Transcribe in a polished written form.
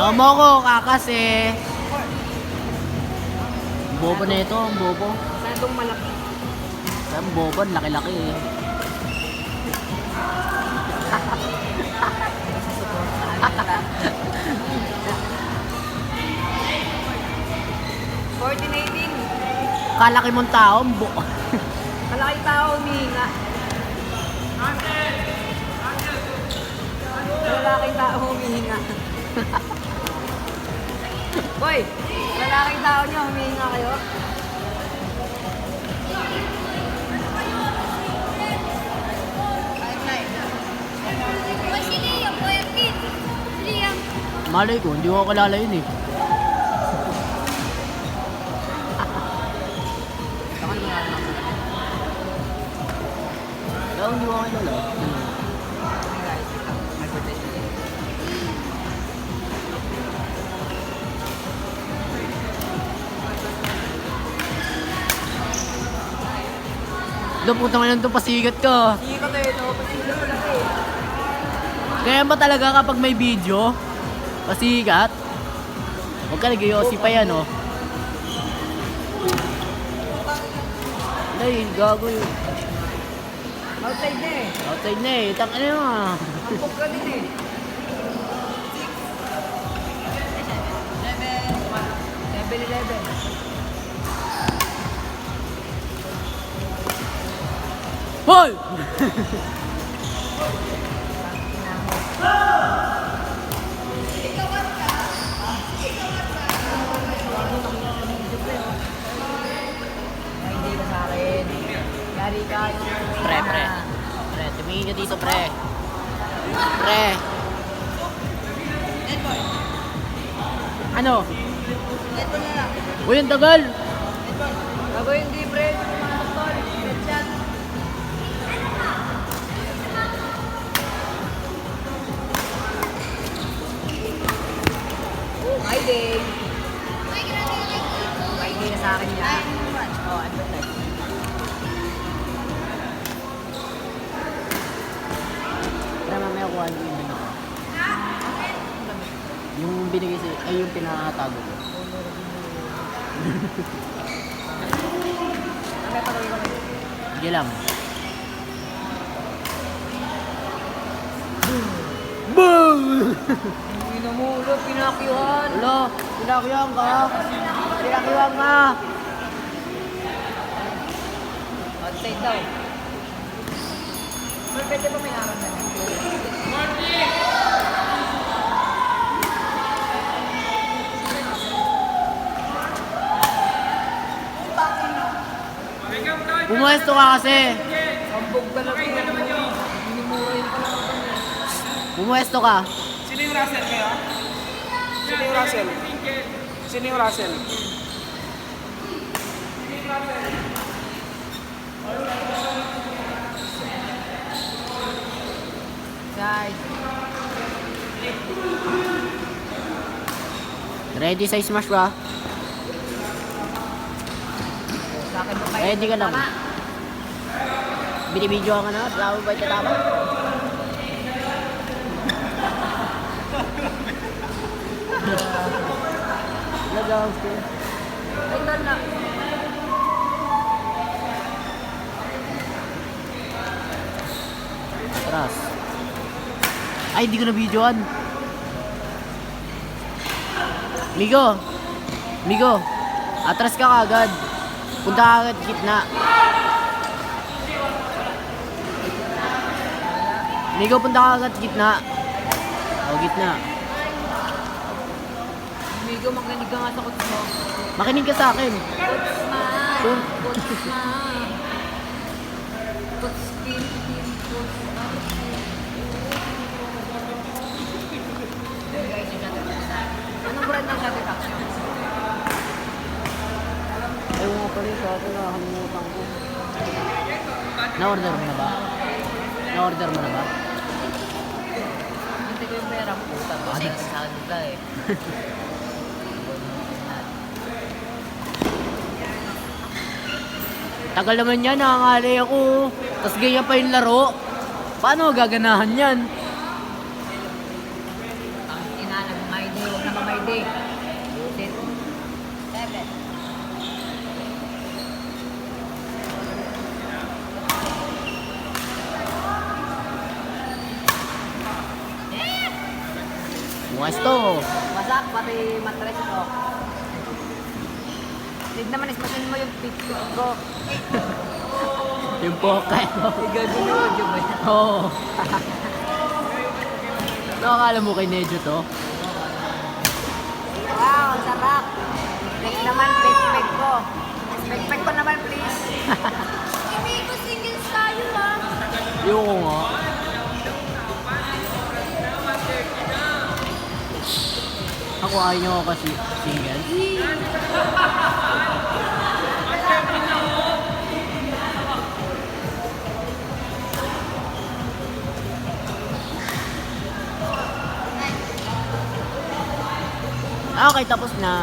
Lomo ko, kakase. Bobo na ito, ang bobo. Masyadong malaki. Ang bobo, laki-laki eh. Coordinating. Kalaki mong tao, Malaki tao, humihinga. Malaking tao, humihinga. Boy, malaking tao niya, humihinga kayo. Malay ko, hindi ko kilala yun eh. Daw, hindi ko kilala. Doon, putang ina doon, pasigat ka. Sikat eh, no? Pasikat ko lang eh. Ganyan ba talaga kapag may video? Pasigat? Huwag ka nag-iossi pa yan, oh. Ay, gago yun. Outside na eh. Outside na eh. Tang ano yun ah. Hampok ka din eh. 7-Eleven. Hoy! Hindi ka sa akin. Yari ka. Pre, pre. Pre, tumingin ka dito, pre. Pre. Ano? Ito na lang. Uy, ang tagal! Bago hindi pre. Mga tol. Headshot. My day. My day na sa akin yan. Oh, advertise. Pre, mamaya kuha yung binigay ko. Yung binigay si... Ay, yung pinakatago ko. Mamaya patuloy ko kayo. Sige lang. Boom! Hindi na mula, pinakyuhan. Hello, pinakyuhan ka? Pinakyuhan ka? Outside daw. Pero pwede ba may araw na lang? Pumuesto ka kasi. Sambog talaga yun. Minumura yun pala. Pumuesto ka. Sino yung Russell kayo? Sino yung Russell? Sino yung Russell? Side. Ready sa smash ba? Sa akin mo kayo. Ready ka lang. Binibidyo ka na? Tama ba ito tama? Lagaw ko. Ay, tol na. Atras. Ay, di ko na videoan. Migo. Migo. Atras ka kagad. Punta ka agad gitna. Migo, punta ka agad gitna. O, gitna. Migo, makinig ka nga sa kuts mo. Makinig ka sa akin. Kuts ma. Kung- Kuts ma. Kuts kin. Kuts ma. Anong brand ng shuttle action? Ewan nga pala sa akin, nakakalimutan ko. Na-order mo na ba? Na-order mo na ba? Hindi ko yung pera mo. Puta, kasi sa akin ka eh. Tagal naman yan, nangangalay ako. Tapos ganyan pa yung laro. Paano gaganahan yan? Ang ina, nag-mind mo. Huwag na Pwesto. Masak, pati matres ko. Tignan naman, ismasin mo yung picture ko. Yung pocket mo. Igagawin mo yung ba yan? Oo. Nakakala mo kay Nejo to? Wow, ang sarap. Next naman, peg ko. Peg ko naman, please. Hindi ko singles tayo, ha? Yung nga. Ako ayaw nyo ako kasi single. Okay, tapos na.